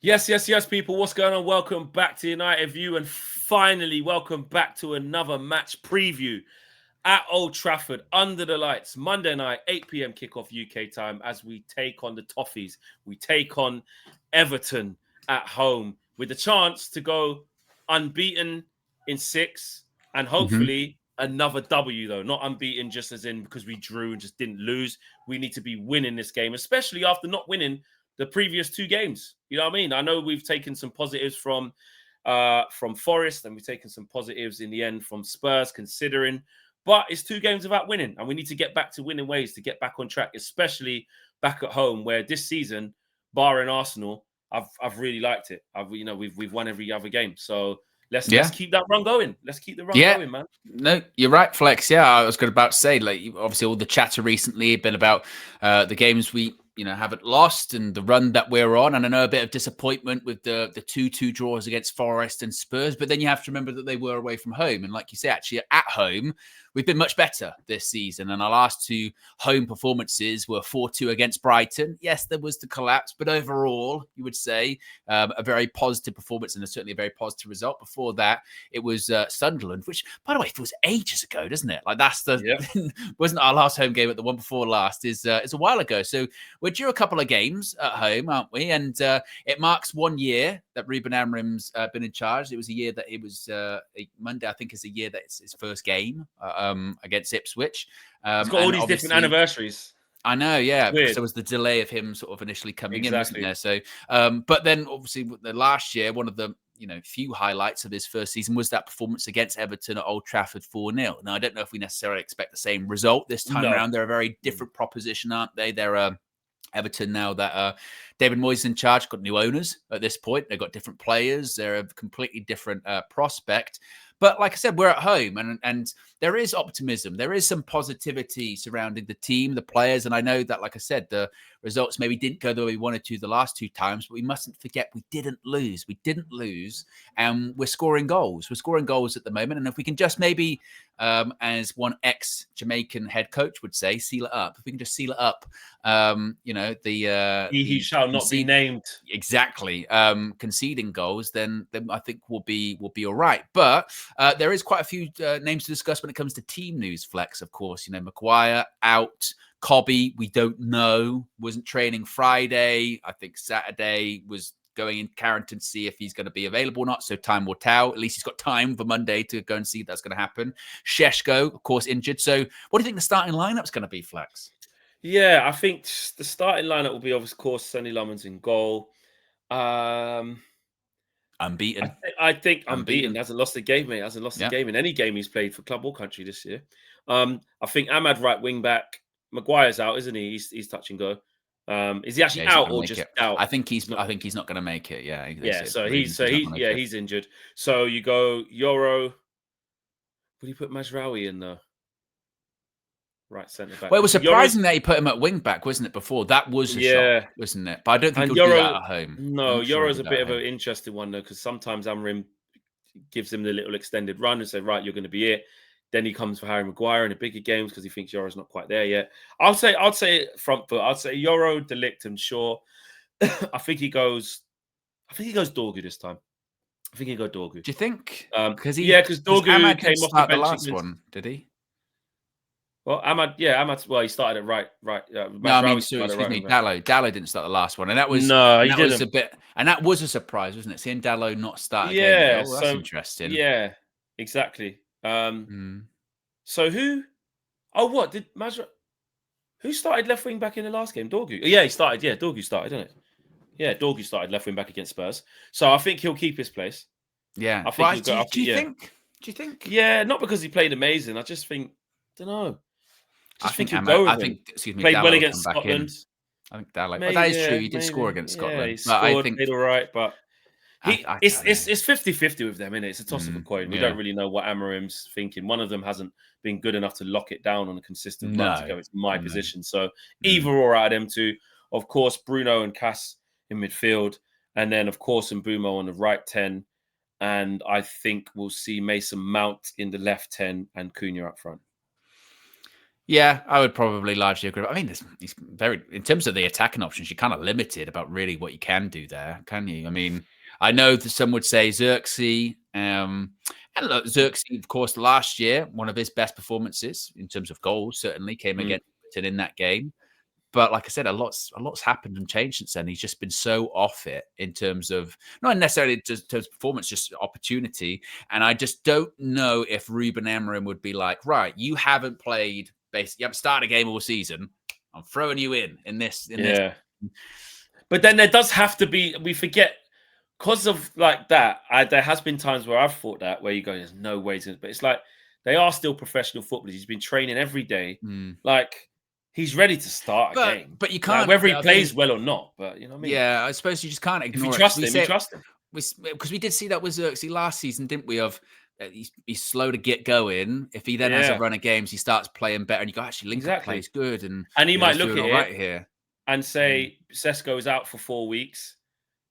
Yes, people. What's going on? Welcome back to United View, and finally, welcome back to another match preview at Old Trafford under the lights. Monday night, 8 p.m. kickoff UK time as we take on the Toffees. We take on Everton at home with the chance to go unbeaten in 6 and hopefully another W, though. Not unbeaten just as in because we drew and just didn't lose. We need to be winning this game, especially after not winning the previous 2 games. You know what I mean? I know we've taken some positives from Forest, and we've taken some positives in the end from Spurs, considering. But it's 2 games about winning, and we need to get back to winning ways to get back on track, especially back at home, where this season, barring Arsenal, I've really liked it. We've won every other game, so let's keep that run going. Let's keep the run going, man. No, you're right, Flex. Yeah, I was about to say, like, obviously all the chatter recently had been about the games we haven't lost and the run that we're on. And I know a bit of disappointment with the 2-2 draws against Forest and Spurs, but then you have to remember that they were away from home. And like you say, actually at home, we've been much better this season. And our last 2 home performances were 4-2 against Brighton. Yes, there was the collapse, but overall, you would say a very positive performance and certainly a very positive result. Before that, it was Sunderland, which, by the way, feels ages ago, doesn't it? Like that's wasn't our last home game, but the one before last is a while ago. So we're due a couple of games at home, aren't we? And it marks 1 year that Ruben Amorim's been in charge. It was a year that it was Monday, I think, is a year that it's his first game against Ipswich. It's got all these different anniversaries. I know, yeah, because there was the delay of him sort of initially coming in, wasn't there? So, but then obviously the last year, one of the few highlights of his first season was that performance against Everton at Old Trafford 4-0. Now, I don't know if we necessarily expect the same result this time around. They're a very different proposition, aren't they? They're Everton, now that David Moyes is in charge, got new owners at this point. They've got different players. They're a completely different prospect. But like I said, we're at home, and there is optimism. There is some positivity surrounding the team, the players. And I know that, like I said, the results maybe didn't go the way we wanted to the last 2 times, but we mustn't forget we didn't lose. We didn't lose, and we're scoring goals. We're scoring goals at the moment. And if we can just maybe, as one ex-Jamaican head coach would say, seal it up. If we can just seal it up, he shall not be named. Exactly. Conceding goals, then I think we'll be all right. But there is quite a few names to discuss when it comes to team news, Flex, of course. Maguire out. Cobby, we don't know. Wasn't training Friday. I think Saturday was going in Carrington to see if he's going to be available or not. So time will tell. At least he's got time for Monday to go and see if that's going to happen. Sheshko, of course, injured. So what do you think the starting lineup's going to be, Flex? Yeah, I think the starting lineup will be, of course, Sonny Lemons in goal. Unbeaten. I think unbeaten. Hasn't lost a game, mate. Hasn't lost a game in any game he's played for club or country this year. I think Ahmad right wing back. Maguire's out, isn't he? He's touch and go. Is he actually out or just out? I think he's not going to make it. Yeah. He's injured. So you go Euro. Would you put Mazraoui in though? Right centre back. Well, it was surprising that he put him at wing back, wasn't it? Before that was a shock, wasn't it? But I don't think he'll do that at home. No, Euro's a bit of an interesting one though, because sometimes Amorim gives him the little extended run and say, "Right, you're going to be it." Then he comes for Harry Maguire in the bigger games because he thinks Euro's not quite there yet. I'd say front foot. I'd say Euro, De Ligt, and Shaw. I think he goes Dorgu this time. I think he go Dorgu. Do you think? Because Dorgu came off the bench. The last one, did he? Well, Ahmad, well, he started it right. No, I mean, excuse me, Dalot. Dalot didn't start the last one, and that was was a bit, and that was a surprise, wasn't it? Seeing Dalot not start. Yeah, that's interesting. Yeah, exactly. So who? Oh, what did Mazra? Who started left wing back in the last game? Dorgu. Yeah, he started. Yeah, Dorgu started, didn't it? Yeah, Dorgu started left wing back against Spurs. So I think he'll keep his place. Yeah, I think. Do you think? Yeah, not because he played amazing. I just think. Don't know. I think played well against Scotland. I think Dalot. But that is true. He did score against Scotland. He scored, played all right, but it's 50-50 with them, isn't it? It's a toss of a coin. We don't really know what Amorim's thinking. One of them hasn't been good enough to lock it down on a consistent run to go into my position. So either or out of them two. Of course, Bruno and Cass in midfield, and then of course Mbeumo on the right 10. And I think we'll see Mason Mount in the left 10 and Cunha up front. Yeah, I would probably largely agree. I mean, he's very, in terms of the attacking options, you're kind of limited about really what you can do there, can you? I mean, I know that some would say Zirkzee. And look, Zirkzee, of course, last year, one of his best performances in terms of goals certainly came against Everton in that game. But like I said, a lot's happened and changed since then. He's just been so off it in terms of not necessarily just in terms of performance, just opportunity. And I just don't know if Ruben Amorim would be like, right, you haven't played, basically, you haven't started a game all season. I'm throwing you in this. Yeah. But then there does have to be, we forget, because of like that, there has been times where I've thought that, where you go, there's no way to, but it's like, they are still professional footballers. He's been training every day. Like, he's ready to start a game. But you can't, like, whether he plays well or not, but you know what I mean? Yeah, I suppose you just can't ignore if you it. trust him, you trust him. Because we did see that with Zirkzee last season, didn't we? Of he's slow to get going. If he then has a run of games, he starts playing better, and you go, actually, Lincoln plays good, and he might look at it right here and say, Sesko is out for 4 weeks.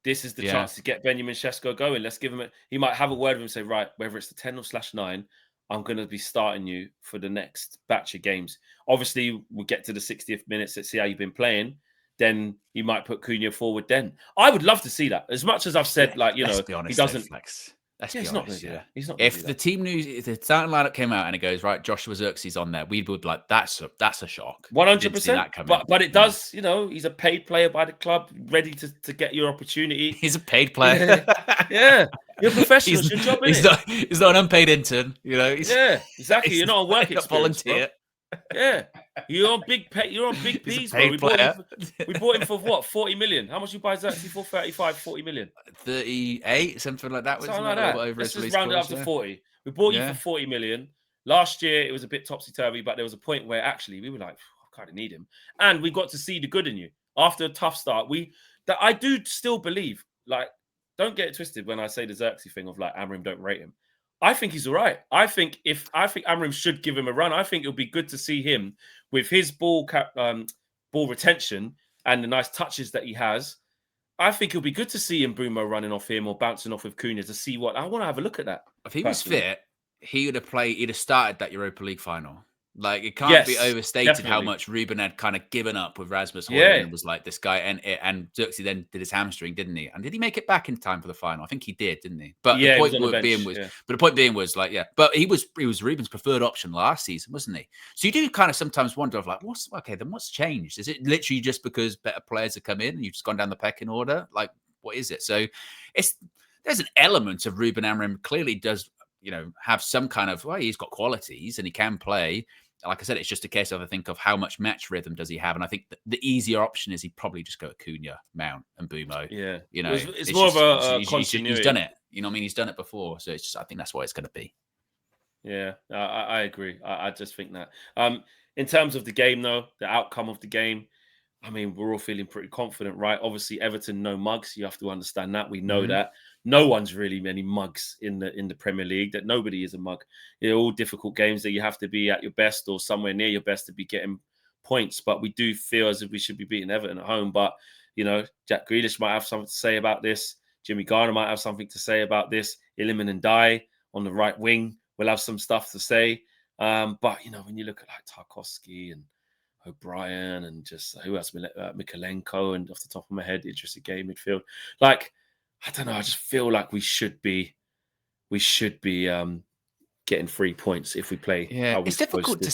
This is the chance to get Benjamin Sesko going. Let's give him a. He might have a word with him and say, right, whether it's the 10 or /9, I'm going to be starting you for the next batch of games. Obviously, we'll get to the 60th minutes. Let's see how you've been playing. Then he might put Cunha forward. Then I would love to see that. As much as I've said, like, you know, honest, he doesn't. Flex. Let's be honest. He's not. If the team news, if the starting lineup came out and it goes right, Joshua Zirkzee's on there, we would be like, that's a shock. 100%. But it does. You know, he's a paid player by the club, ready to get your opportunity. He's a paid player. Yeah. You're a professional. It's your job, he's not an unpaid intern. You know. Exactly. You're not on work experience, volunteer. Bro. Yeah, you're on big pay. You're on big P's, bro. We bought him for what? 40 million. How much you buy Zirkzee for? 35, 40 million. 38, something like that. Something like that. Let's just round it up to 40. We bought you for 40 million. Last year it was a bit topsy turvy, but there was a point where actually we were like, I kind of need him, and we got to see the good in you after a tough start. I do still believe, like, don't get it twisted when I say the Zirkzee thing of like Amorim don't rate him. I think he's all right. I think Amorim should give him a run. I think it'll be good to see him with his ball retention and the nice touches that he has. I think it'll be good to see Mbeumo running off him or bouncing off with Cunha to see what. I want to have a look at that. If he was fit, he'd have started that Europa League final. Like, it can't be overstated how much Ruben had kind of given up with Rasmus Højlund and was like, this guy, and Zirkzee then did his hamstring, didn't he? And did he make it back in time for the final? I think he did, didn't he? But the point being was like, but he was Ruben's preferred option last season, wasn't he? So you do kind of sometimes wonder of like, what's changed? Is it literally just because better players have come in and you've just gone down the pecking order? Like, what is it? So there's an element of Ruben Amorim clearly does, you know, have some kind of, he's got qualities and he can play. Like I said, it's just a case of, I think, of how much match rhythm does he have. And I think the easier option is he'd probably just go Cunha, Mount, and Mbeumo. Yeah. You know, it's more just, of a continuity. He's done it. You know what I mean? He's done it before. So it's just, I think that's what it's going to be. Yeah, I agree. I just think that. In terms of the game, though, the outcome of the game, I mean, we're all feeling pretty confident, right? Obviously, Everton, no mugs. You have to understand that. We know that. No one's really many mugs in the Premier League, that nobody is a mug. They're all difficult games that you have to be at your best or somewhere near your best to be getting points. But we do feel as if we should be beating Everton at home. But, you know, Jack Grealish might have something to say about this. Jimmy Garner might have something to say about this. Iliman and Dye on the right wing will have some stuff to say. But, you know, when you look at like Tarkowski and O'Brien and just who else, Mikalenko, and off the top of my head, interesting game midfield. Like, I don't know. I just feel like we should be getting 3 points if we play. Yeah, it's difficult to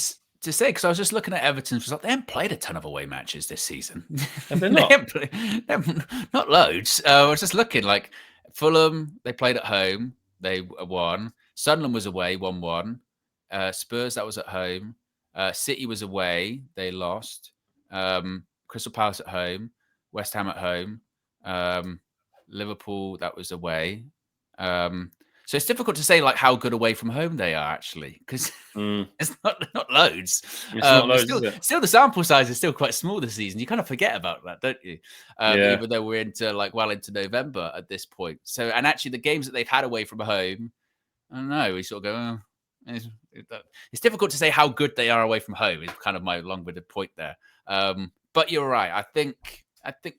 say because I was just looking at Everton's result. They haven't played a ton of away matches this season. Have they not? Not loads. I was just looking like Fulham. They played at home. They won. Sunderland was away, 1-1. Spurs, that was at home. City was away. They lost. Crystal Palace at home. West Ham at home. Liverpool, that was away. So it's difficult to say like how good away from home they are actually, because it's not loads. It's not loads, still the sample size is still quite small this season. You kind of forget about that, don't you? Even though we're into November at this point. So, and actually the games that they've had away from home, I don't know, we sort of go, it's difficult to say how good they are away from home is kind of my long-winded point there. But you're right. I think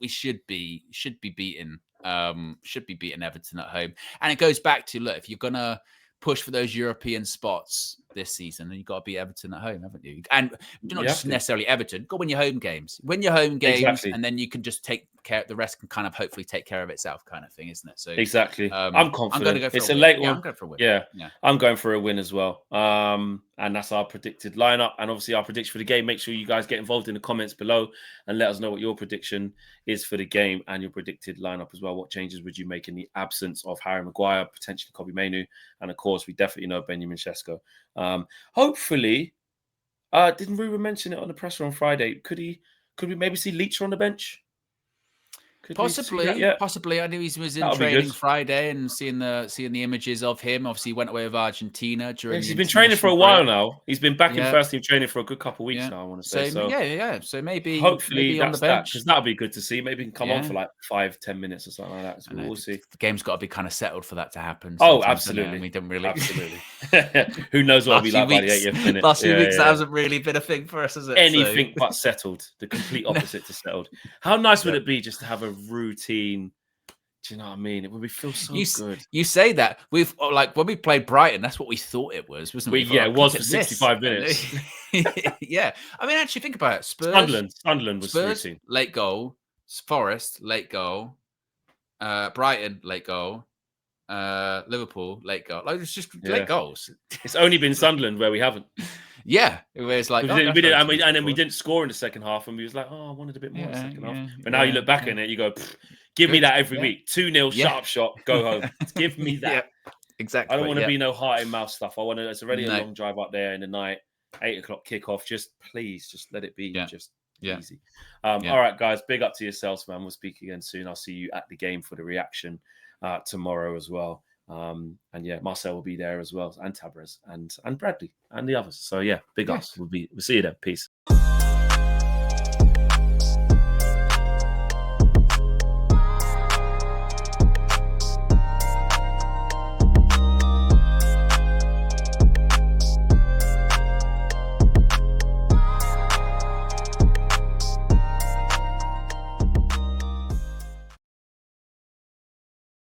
we should be beating Everton at home. And it goes back to, look, if you're gonna push for those European spots this season, and you've got to beat Everton at home, haven't you? And not You just have to. necessarily Everton. Go win your home games. Win your home games, Exactly. and then you can just take care. The rest can kind of hopefully take care of itself, kind of thing, isn't it? So Exactly. I'm I'm confident. going to go for It's a a win. late Yeah, one. I'm going for a win. Yeah. Yeah. I'm going for a win as well. And that's our predicted lineup. And obviously our prediction for the game. Make sure you guys get involved in the comments below and let us know what your prediction is for the game and your predicted lineup as well. What changes would you make in the absence of Harry Maguire, potentially Kobbie Mainoo, and of course we definitely know Benjamin Sesko. Hopefully, didn't Ruben mention it on the presser on Friday? Could we maybe see Leach on the bench? Could we see that yet? Possibly. I knew he was in That'll be training good. Friday and seeing the images of him. Obviously, he went away with Argentina during. Yes, the he's been training for a international while break. now. He's been back in Yeah. first team training for a good couple of weeks Yeah. now, I want to say. So So yeah. So maybe hopefully on the that's that, bench. because that'll be good to see. Maybe he can come on Yeah. for like 5-10 minutes or something like that. So we'll see. The game's got to be kind of settled for that to happen. Oh, sometimes, doesn't it? absolutely. And we don't really. Absolutely. Who knows what it'll be like by the 80th minute? Last few weeks, Yeah. that hasn't really been a thing for us, has it? Anything but settled. The complete opposite to settled. How nice would it be just to have a routine? Do you know what I mean? It would feel so good. You say that. We've like when we played Brighton, that's what we thought it was, wasn't we? Yeah, it was for 65 minutes. Yeah. I mean, actually, think about it. Sunderland was routine. Late goal. Forest, late goal. Brighton, late goal. Liverpool, late goal. Like, it's just late goals. It's only been Sunderland where we haven't. Yeah, it was like we didn't score in the second half, and we was like, I wanted a bit more in the second half. But now you look back on it, you go, give me that every week. 2-0, sharp shot, go home. Give me that. Exactly. I don't want to be no heart in mouth stuff. It's already a long drive up there in the night, 8 o'clock kickoff. Just please, just let it be just easy. All right, guys, big up to yourselves, man. We'll speak again soon. I'll see you at the game for the reaction tomorrow as well. And Marcel will be there as well, and Tabrez and Bradley and the others. So big ups. We'll see you then. Peace.